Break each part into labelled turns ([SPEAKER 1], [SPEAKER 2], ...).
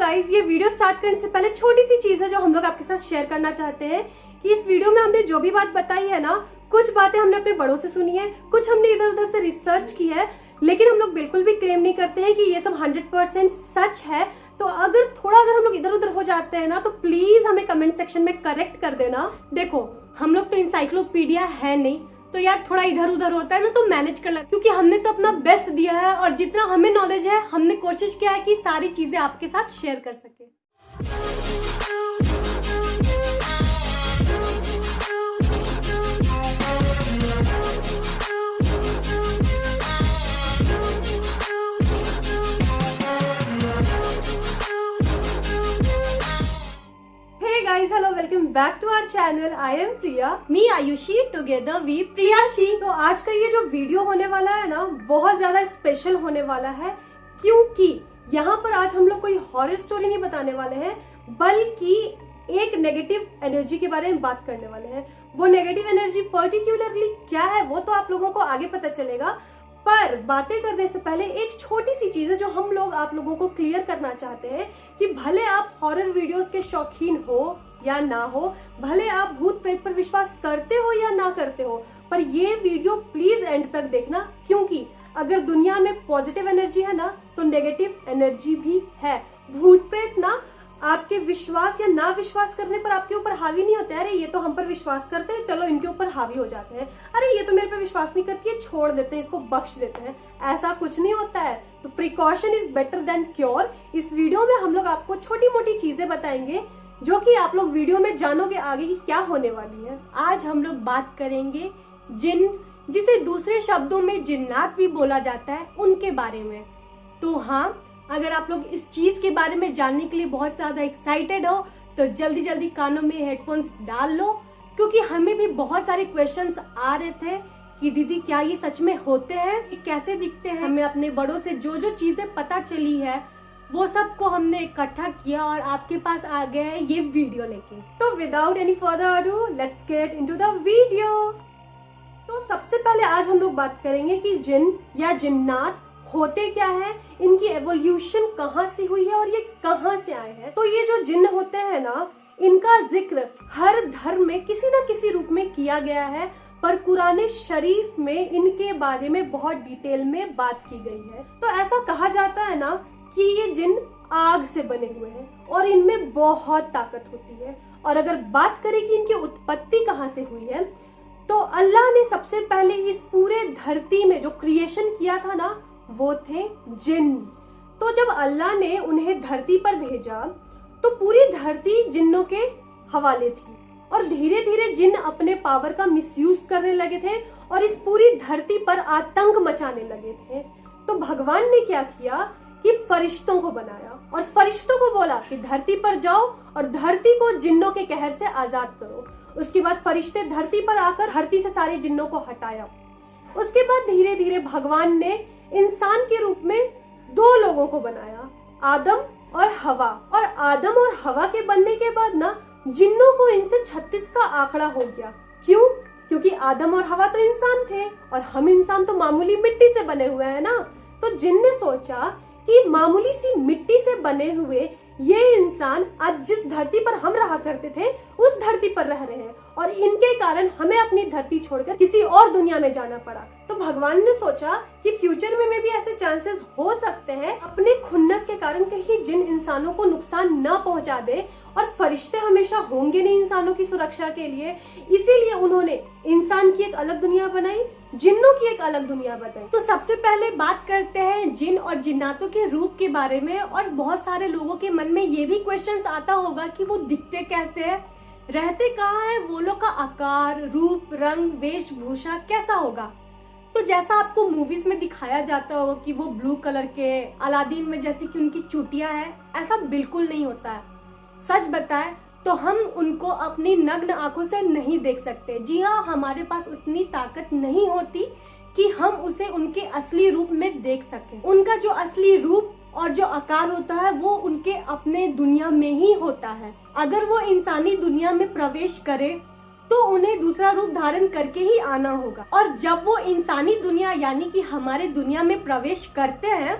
[SPEAKER 1] Guys, ये video start करने से पहले छोटी सी चीज है जो हम लोग आपके साथ शेयर करना चाहते हैं कि इस वीडियो में हमने जो भी बात बताई है ना, कुछ बातें हमने अपने बड़ों से सुनी है, कुछ हमने इधर उधर से रिसर्च की है, लेकिन हम लोग बिल्कुल भी क्लेम नहीं करते हैं कि ये सब 100% सच है। तो अगर हम लोग इधर उधर हो जाते हैं ना, तो प्लीज हमें कमेंट सेक्शन में करेक्ट कर देना।
[SPEAKER 2] देखो, हम लोग तो इंसाइक्लोपीडिया है नहीं, तो यार थोड़ा इधर उधर होता है ना तो मैनेज कर ला, क्योंकि हमने तो अपना बेस्ट दिया है और जितना हमें नॉलेज है हमने कोशिश किया है कि सारी चीजें आपके साथ शेयर कर सके।
[SPEAKER 1] Guys, hello, welcome back to our channel. I am Priya,
[SPEAKER 2] me Ayushi, together we Priyashi.
[SPEAKER 1] तो आज का ये जो वीडियो होने वाला है ना, बहुत ज्यादा स्पेशल होने वाला है, क्योंकि यहाँ पर आज हम लोग कोई हॉरर स्टोरी नहीं बताने वाले हैं, बल्कि एक नेगेटिव एनर्जी के बारे में बात करने वाले हैं। वो नेगेटिव एनर्जी पर्टिकुलरली क्या है वो तो आप लोगों को आगे पता चलेगा, पर बातें करने से पहले एक छोटी सी चीज है जो हम लोग आप लोगों को क्लियर करना चाहते हैं कि भले आप हॉरर वीडियोस के शौकीन हो या ना हो, भले आप भूत प्रेत पर विश्वास करते हो या ना करते हो, पर ये वीडियो प्लीज एंड तक देखना, क्योंकि अगर दुनिया में पॉजिटिव एनर्जी है ना, तो नेगेटिव एनर्जी भी है। भूत प्रेत ना आपके विश्वास या ना विश्वास करने पर आपके ऊपर हावी नहीं होते हैं। अरे ये तो हम पर विश्वास करते हैं, चलो इनके ऊपर हावी हो जाते हैं। अरे ये तो मेरे पे विश्वास नहीं करती है, छोड़ देते हैं, इसको बख्श देते हैं। ऐसा कुछ नहीं होता है। तो precaution is better than cure. इस वीडियो में हम लोग आपको छोटी मोटी चीजें बताएंगे जो कि आप लोग वीडियो में जानोगे आगे की क्या होने वाली है।
[SPEAKER 2] आज हम लोग बात करेंगे जिन, जिसे दूसरे शब्दों में जिन्नात भी बोला जाता है, उनके बारे में। तो हाँ, अगर आप लोग इस चीज के बारे में जानने के लिए बहुत ज्यादा एक्साइटेड हो तो जल्दी जल्दी कानों में हेडफोन्स डाल लो, क्योंकि हमें भी बहुत सारे क्वेश्चंस आ रहे थे कि दीदी क्या ये सच में होते हैं, कैसे दिखते हैं। हमें अपने बड़ों से जो जो चीजें पता चली है वो सब को हमने इकट्ठा किया और आपके पास आ गए हैं ये वीडियो लेके।
[SPEAKER 1] तो without any further ado, let's get into the video. तो सबसे पहले आज हम लोग बात करेंगे कि जिन या जिन्नात होते क्या है, इनकी एवोल्यूशन कहाँ से हुई है और ये कहाँ से आए हैं। तो ये जो जिन्न होते हैं ना, इनका जिक्र हर धर्म में किसी न किसी रूप में किया गया है, पर कुरान शरीफ में इनके बारे में बहुत डिटेल में बात की गई है। तो ऐसा कहा जाता है ना कि ये जिन्न आग से बने हुए हैं और इनमें बहुत ताकत होती है। और अगर बात करें कि इनकी उत्पत्ति कहाँ से हुई है, तो अल्लाह ने सबसे पहले इस पूरे धरती में जो क्रिएशन किया था ना, वो थे जिन्न। तो जब अल्लाह ने उन्हें धरती पर भेजा तो पूरी धरती जिन्नों के हवाले थी और धीरे धीरे जिन्न अपने पावर का मिसयूज करने लगे थे और इस पूरी धरती पर आतंक मचाने लगे थे। तो भगवान ने क्या किया कि फरिश्तों को बनाया और फरिश्तों को बोला कि धरती पर जाओ और धरती को जिन्नों के कहर से आजाद करो। उसके बाद फरिश्ते धरती पर आकर धरती से सारे जिन्नों को हटाया। उसके बाद धीरे धीरे भगवान ने इंसान के रूप में दो लोगों को बनाया, आदम और हवा। और आदम और हवा के बनने के बाद ना, जिन्नों को इनसे 36 का आंकड़ा हो गया। क्यों? क्योंकि आदम और हवा तो इंसान थे और हम इंसान तो मामूली मिट्टी से बने हुए हैं ना। तो जिन ने सोचा कि इस मामूली सी मिट्टी से बने हुए ये इंसान आज जिस धरती पर हम रहा करते थे उस धरती पर रह रहे हैं और इनके कारण हमें अपनी धरती छोड़कर किसी और दुनिया में जाना पड़ा। तो भगवान ने सोचा कि फ्यूचर में भी ऐसे चांसेस हो सकते हैं अपने खुन्नस के कारण कहीं जिन इंसानों को नुकसान न पहुंचा दे, और फरिश्ते हमेशा होंगे नहीं इंसानों की सुरक्षा के लिए, इसीलिए उन्होंने इंसान की एक अलग दुनिया बनाई, जिन्नों की एक अलग दुनिया बनाई।
[SPEAKER 2] तो सबसे पहले बात करते हैं जिन और जिन्नातों के रूप के बारे में। और बहुत सारे लोगों के मन में ये भी क्वेश्चंस आता होगा कि वो दिखते कैसे है, रहते कहाँ है, वो लोग का आकार, रूप, रंग, वेशभूषा कैसा होगा। तो जैसा आपको मूवीज में दिखाया जाता होगा कि वो ब्लू कलर के, अलादीन में जैसे कि उनकी चुटियां हैं, ऐसा बिल्कुल नहीं होता है। सच बताएं तो हम उनको अपनी नग्न आंखों से नहीं देख सकते। जी हाँ, हमारे पास उतनी ताकत नहीं होती कि हम उसे उनके असली रूप में देख सकें। उनका जो असली रूप और जो आकार होता है वो उनके अपने दुनिया में ही होता है। अगर वो इंसानी दुनिया में प्रवेश करे तो उन्हें दूसरा रूप धारण करके ही आना होगा। और जब वो इंसानी दुनिया यानी कि हमारे दुनिया में प्रवेश करते हैं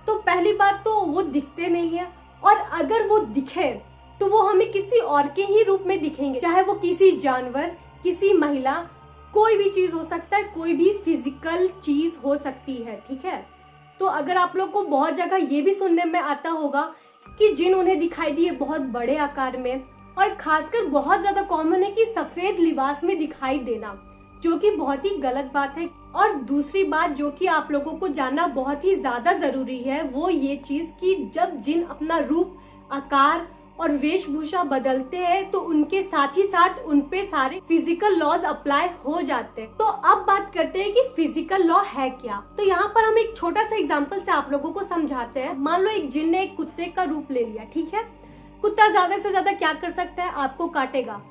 [SPEAKER 2] तो पहली बात तो वो दिखते नहीं है और अगर वो दिखे तो वो हमें किसी और के ही रूप में दिखेंगे, चाहे वो किसी जानवर, किसी महिला, कोई भी चीज हो सकता है, कोई भी फिजिकल चीज हो सकती है, ठीक है। तो अगर आप लोग को बहुत जगह ये भी सुनने में आता होगा कि जिन उन्हें दिखाई दिए बहुत बड़े आकार में, और खासकर बहुत ज्यादा कॉमन है कि सफेद लिबास में दिखाई देना, जो कि बहुत ही गलत बात है। और दूसरी बात जो कि आप लोगों को जानना बहुत ही ज्यादा जरूरी है, वो ये चीज कि जब जिन अपना रूप, आकार और वेशभूषा बदलते हैं तो उनके साथ ही साथ उनपे सारे फिजिकल लॉज अप्लाई हो जाते हैं। तो अब बात करते हैं कि फिजिकल लॉ है क्या। तो यहाँ पर हम एक छोटा सा एग्जांपल से आप लोगों को समझाते हैं। मान लो एक जिन ने एक कुत्ते का रूप ले लिया, ठीक है। कुत्ता ज्यादा से ज्यादा क्या कर सकता है, आपको काटेगा,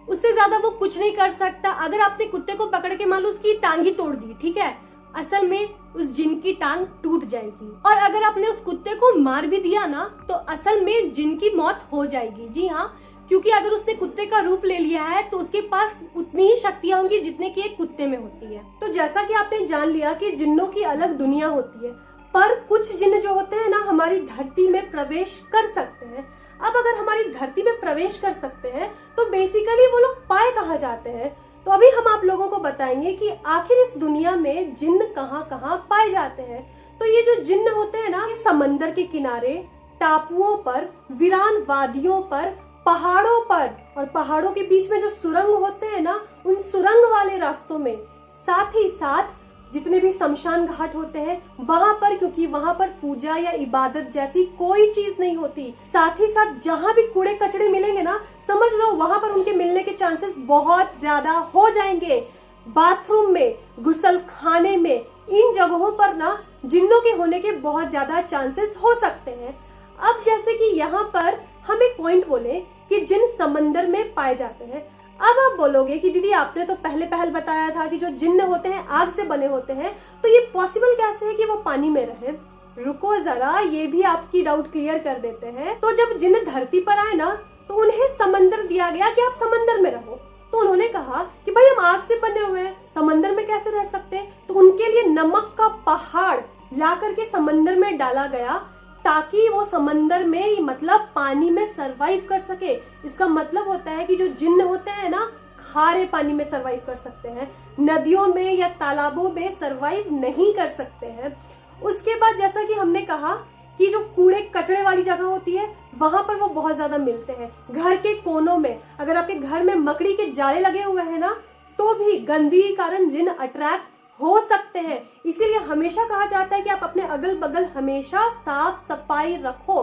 [SPEAKER 2] उससे ज्यादा वो कुछ नहीं कर सकता। अगर आपने कुत्ते को पकड़ के मान लो उसकी टांग ही तोड़ दी, ठीक है, असल में उस जिन की टांग टूट जाएगी। और अगर आपने उस कुत्ते को मार भी दिया ना, तो असल में जिन की मौत हो जाएगी। जी हाँ, क्योंकि अगर उसने कुत्ते का रूप ले लिया है तो उसके पास उतनी ही शक्तियां होंगी जितने की एक कुत्ते में होती है।
[SPEAKER 1] तो जैसा कि आपने जान लिया कि जिन्नों की अलग दुनिया होती है, पर कुछ जिन्न जो होते हैं ना हमारी धरती में प्रवेश कर सकते हैं। अब अगर हमारी धरती में प्रवेश कर सकते हैं तो बेसिकली वो लोग पाए कहाँ जाते हैं। तो अभी हम आप लोगों को बताएंगे कि आखिर इस दुनिया में जिन्न कहाँ कहाँ पाए जाते हैं। तो ये जो जिन्न होते हैं ना, ये समंदर के किनारे, टापुओं पर, वीरान वादियों पर, पहाड़ों पर, और पहाड़ों के बीच में जो सुरंग होते हैं ना, उन सुरंग वाले रास्तों में, साथ ही साथ जितने भी शमशान घाट होते हैं वहां पर, क्योंकि वहां पर पूजा या इबादत जैसी कोई चीज नहीं होती। साथ ही साथ जहां भी कूड़े कचड़े मिलेंगे ना, समझ लो वहां पर उनके मिलने के चांसेस बहुत ज्यादा हो जाएंगे। बाथरूम में, गुसल खाने में, इन जगहों पर ना जिन्नों के होने के बहुत ज्यादा चांसेस हो सकते हैं। अब जैसे कि यहाँ पर हम एक पॉइंट बोले कि जिन समंदर में पाए जाते हैं। अब आप बोलोगे कि दीदी आपने तो पहले बताया था कि जो जिन्न होते हैं आग से बने होते हैं, तो ये पॉसिबल कैसे है कि वो पानी में रहे। रुको जरा, ये भी आपकी डाउट क्लियर कर देते हैं। तो जब जिन्न धरती पर आए ना, तो उन्हें समंदर दिया गया कि आप समंदर में रहो। तो उन्होंने कहा कि भाई हम आग से बने हुए हैं, समंदर में कैसे रह सकते हैं। तो उनके लिए नमक का पहाड़ ला करके समंदर में डाला गया, ताकि वो समंदर में, मतलब पानी में सरवाइव कर सके। इसका मतलब होता है कि जो जिन्न होते हैं ना, खारे पानी में सरवाइव कर सकते हैं, नदियों में या तालाबों में सरवाइव नहीं कर सकते हैं। उसके बाद जैसा कि हमने कहा कि जो कूड़े कचड़े वाली जगह होती है वहां पर वो बहुत ज्यादा मिलते हैं। घर के कोनों में, अगर आपके घर में मकड़ी के जाले लगे हुए हैं ना, तो भी गंदगी के कारण जिन्न अट्रैक्ट हो सकते हैं। इसीलिए हमेशा कहा जाता है कि आप अपने अगल बगल हमेशा साफ सफाई रखो।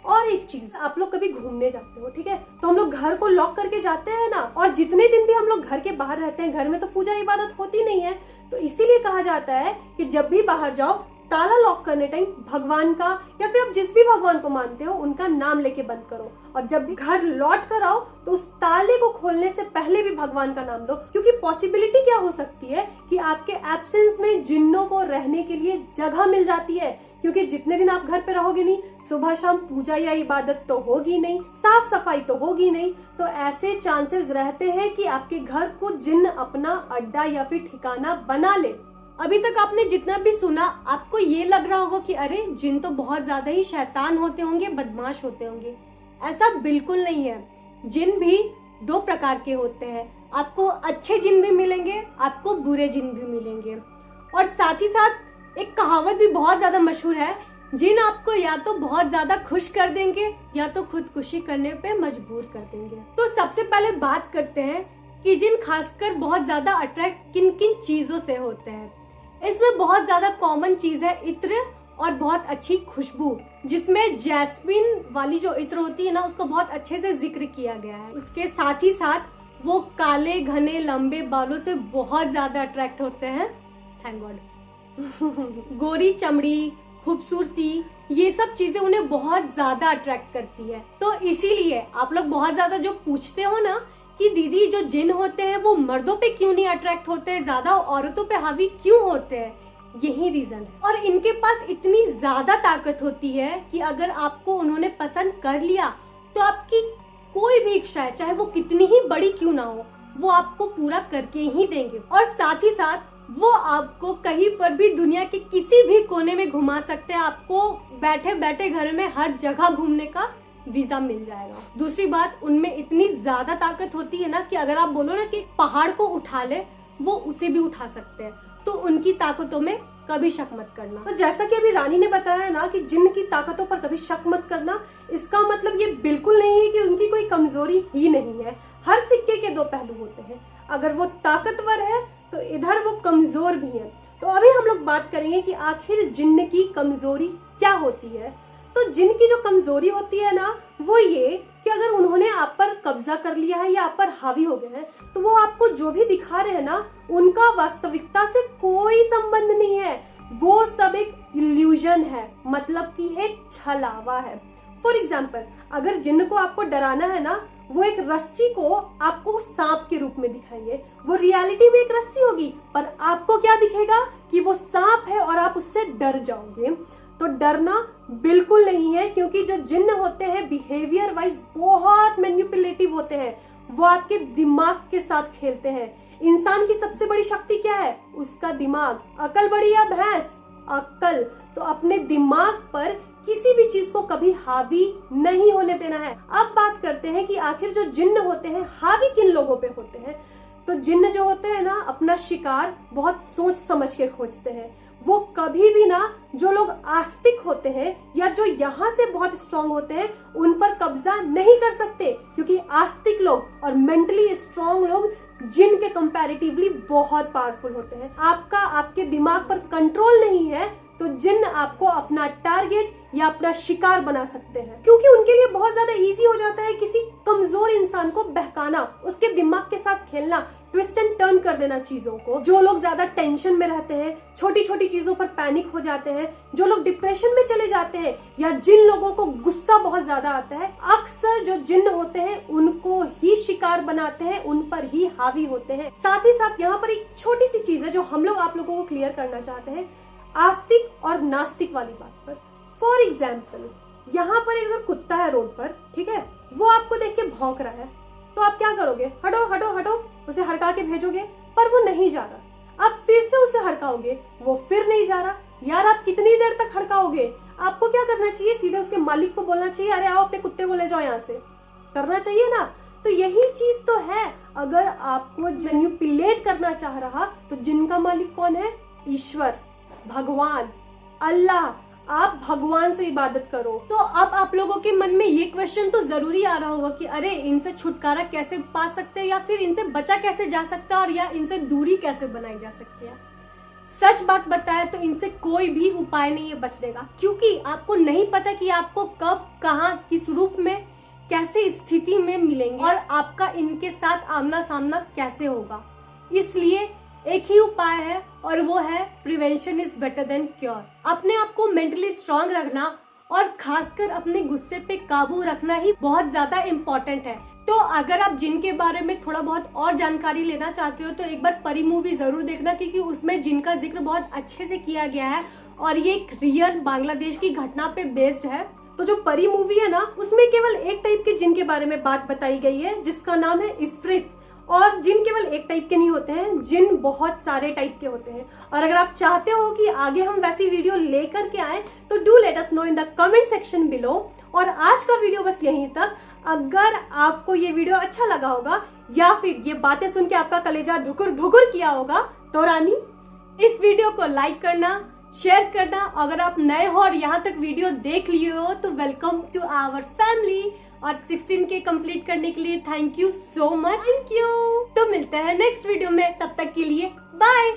[SPEAKER 1] और एक चीज, आप लोग कभी घूमने जाते हो, ठीक है, तो हम लोग घर को लॉक करके जाते हैं ना, और जितने दिन भी हम लोग घर के बाहर रहते हैं, घर में तो पूजा इबादत होती नहीं है, तो इसीलिए कहा जाता है कि जब भी बाहर जाओ, ताला लॉक करने टाइम भगवान का या फिर आप जिस भी भगवान को मानते हो उनका नाम लेके बंद करो। और जब भी घर लौट कर आओ तो उस ताले को खोलने से पहले भी भगवान का नाम लो, क्योंकि पॉसिबिलिटी क्या हो सकती है कि आपके एब्सेंस में जिन्नों को रहने के लिए जगह मिल जाती है। क्योंकि जितने दिन आप घर पे रहोगे नहीं, सुबह शाम पूजा या इबादत तो होगी नहीं, साफ सफाई तो होगी नहीं, तो ऐसे चांसेस रहते हैं कि आपके घर को जिन्न अपना अड्डा या फिर ठिकाना बना ले।
[SPEAKER 2] अभी तक आपने जितना भी सुना, आपको ये लग रहा होगा कि अरे जिन तो बहुत ज्यादा ही शैतान होते होंगे, बदमाश होते होंगे। ऐसा बिल्कुल नहीं है। जिन भी दो प्रकार के होते हैं, आपको अच्छे जिन भी मिलेंगे, आपको बुरे जिन भी मिलेंगे। और साथ ही साथ एक कहावत भी बहुत ज्यादा मशहूर है, जिन आपको या तो बहुत ज्यादा खुश कर देंगे या तो खुदकुशी करने पे मजबूर कर देंगे। तो सबसे पहले बात करते हैं कि जिन खासकर बहुत ज्यादा अट्रैक्ट किन किन चीजों से होते हैं। इसमें बहुत ज्यादा कॉमन चीज है इत्र और बहुत अच्छी खुशबू, जिसमें जैस्मिन वाली जो इत्र होती है ना, उसको बहुत अच्छे से जिक्र किया गया है। उसके साथ ही साथ वो काले घने लंबे बालों से बहुत ज्यादा अट्रैक्ट होते हैं, थैंक गॉड। गोरी चमड़ी, खूबसूरती, ये सब चीजें उन्हें बहुत ज्यादा अट्रैक्ट करती है। तो इसीलिए आप लोग बहुत ज्यादा जो पूछते हो ना कि दीदी जो जिन होते हैं वो मर्दों पे क्यों नहीं अट्रैक्ट होते, ज्यादा औरतों पे हावी क्यों होते हैं, यही रीजन है। और इनके पास इतनी ज्यादा ताकत होती है कि अगर आपको उन्होंने पसंद कर लिया तो आपकी कोई भी इच्छा है, चाहे वो कितनी ही बड़ी क्यों ना हो, वो आपको पूरा करके ही देंगे। और साथ ही साथ वो आपको कहीं पर भी दुनिया के किसी भी कोने में घुमा सकते हैं। आपको बैठे बैठे घर में हर जगह घूमने का वीजा मिल जाएगा। दूसरी बात, उनमें इतनी ज्यादा ताकत होती है ना कि अगर आप बोलो ना कि पहाड़ को उठा ले, वो उसे भी उठा सकते हैं। तो उनकी ताकतों में कभी शक मत करना।
[SPEAKER 1] तो जैसा कि अभी रानी ने बताया ना कि जिन की ताकतों पर कभी शक मत करना, इसका मतलब ये बिल्कुल नहीं है कि उनकी कोई कमजोरी ही नहीं है। हर सिक्के के दो पहलू होते हैं। अगर वो ताकतवर है तो इधर वो कमजोर भी है। तो अभी हम लोग बात करेंगे कि आखिर जिन्न की कमजोरी क्या होती है। तो जिन्न की जो कमजोरी होती है ना, वो ये कि अगर उन्होंने आप पर कब्जा कर लिया है या आप पर हावी हो गए हैं, तो वो आपको जो भी दिखा रहे हैं ना, उनका वास्तविकता से कोई संबंध नहीं है। वो सब एक इल्यूजन है, मतलब कि एक छलावा है। फॉर एग्जाम्पल, अगर जिन्न को आपको डराना है ना, वो एक रस्सी को आपको सांप के रूप में दिखाएंगे। वो रियलिटी में एक रस्सी होगी, पर आपको क्या दिखेगा कि वो सांप है और आप उससे डर जाओगे। तो डरना बिल्कुल नहीं है, क्योंकि जो जिन्न होते हैं बिहेवियर वाइज बहुत मैनिपुलेटिव होते हैं। वो आपके दिमाग के साथ खेलते हैं। इंसान की सबसे बड़ी शक्ति क्या है? उसका दिमाग। अकल बड़ी या भैंस? अक्ल। तो अपने दिमाग पर किसी भी चीज को कभी हावी नहीं होने देना है। अब बात करते हैं कि आखिर जो जिन्न होते हैं हावी किन लोगों पे होते हैं। तो जिन्न जो होते हैं ना, अपना शिकार बहुत सोच समझ के खोजते हैं। वो कभी भी ना, जो लोग आस्तिक होते हैं या जो यहाँ से बहुत स्ट्रांग होते हैं, उन पर कब्जा नहीं कर सकते, क्योंकि आस्तिक लोग और मेंटली स्ट्रांग लोग जिन के कंपैरेटिवली बहुत पावरफुल होते हैं। आपके दिमाग पर कंट्रोल नहीं है, तो जिन्न आपको अपना टारगेट या अपना शिकार बना सकते हैं, क्योंकि उनके लिए बहुत ज्यादा इजी हो जाता है किसी कमजोर इंसान को बहकाना, उसके दिमाग के साथ खेलना, ट्विस्ट एंड टर्न कर देना चीजों को। जो लोग ज्यादा टेंशन में रहते हैं, छोटी छोटी चीजों पर पैनिक हो जाते हैं, जो लोग डिप्रेशन में चले जाते हैं, या जिन लोगों को गुस्सा बहुत ज्यादा आता है, अक्सर जो जिन्न होते हैं उनको ही शिकार बनाते हैं, उन पर ही हावी होते हैं। साथ ही साथ यहाँ पर एक छोटी सी चीज है जो हम लोग आप लोगों को क्लियर करना चाहते हैं, आस्तिक और नास्तिक वाली बात पर। फॉर एग्जाम्पल, यहाँ पर अगर कुत्ता है रोड पर, ठीक है, वो आपको देख के भौंक रहा है, तो आप क्या करोगे? हटो हटो हटो, उसे हड़का के भेजोगे, पर वो नहीं जा रहा। आप फिर से उसे हड़काओगे, वो फिर नहीं जा रहा। यार, आप कितनी देर तक हड़काओगे? आपको क्या करना चाहिए? सीधे उसके मालिक को बोलना चाहिए, अरे आओ अपने कुत्ते को ले जाओ यहाँ से। करना चाहिए ना। तो यही चीज तो है। अगर आपको मैनिपुलेट करना चाह रहा, तो जिनका मालिक कौन है? ईश्वर, भगवान, अल्लाह। आप भगवान से इबादत करो।
[SPEAKER 2] तो अब आप लोगों के मन में ये क्वेश्चन तो जरूरी आ रहा होगा कि अरे इनसे छुटकारा कैसे पा सकते हैं, या फिर इनसे बचा कैसे जा सकता है, और या इनसे दूरी कैसे बनाई जा सकती है। सच बात बताए तो इनसे कोई भी उपाय नहीं है बचने का, क्योंकि आपको नहीं पता कि आपको कब, कहां, किस रूप में, कैसे स्थिति में मिलेंगे, और आपका इनके साथ आमना सामना कैसे होगा। इसलिए एक ही उपाय है, और वो है prevention is better than cure. अपने आप को मेंटली स्ट्रांग रखना और खासकर अपने गुस्से पे काबू रखना ही बहुत ज्यादा इम्पोर्टेंट है। तो अगर आप जिन के बारे में थोड़ा बहुत और जानकारी लेना चाहते हो, तो एक बार परी मूवी जरूर देखना, क्योंकि उसमें जिन का जिक्र बहुत अच्छे से किया गया है, और ये एक रियल बांग्लादेश की घटना पे बेस्ड है।
[SPEAKER 1] तो जो परी मूवी है ना, उसमें केवल एक टाइप के जिन के बारे में बात बताई गई है, जिसका नाम है इफ्रित। और जिन केवल एक टाइप के नहीं होते हैं, जिन बहुत सारे टाइप के होते हैं। और अगर आप चाहते हो कि आगे हम वैसी वीडियो लेकर के आए, तो do let us know in the comment section below. और आज का वीडियो बस यहीं तक। अगर आपको ये वीडियो अच्छा लगा होगा, या फिर ये बातें सुन के आपका कलेजा धुकुर धुकुर किया होगा, तो रानी,
[SPEAKER 2] इस वीडियो को लाइक करना, शेयर करना। अगर आप नए हो और यहाँ तक वीडियो देख लिए हो, तो वेलकम टू आवर फैमिली। और 16K कंप्लीट करने के लिए thank you so much.
[SPEAKER 1] Thank you.
[SPEAKER 2] तो मिलते हैं नेक्स्ट वीडियो में, तब तक के लिए बाय।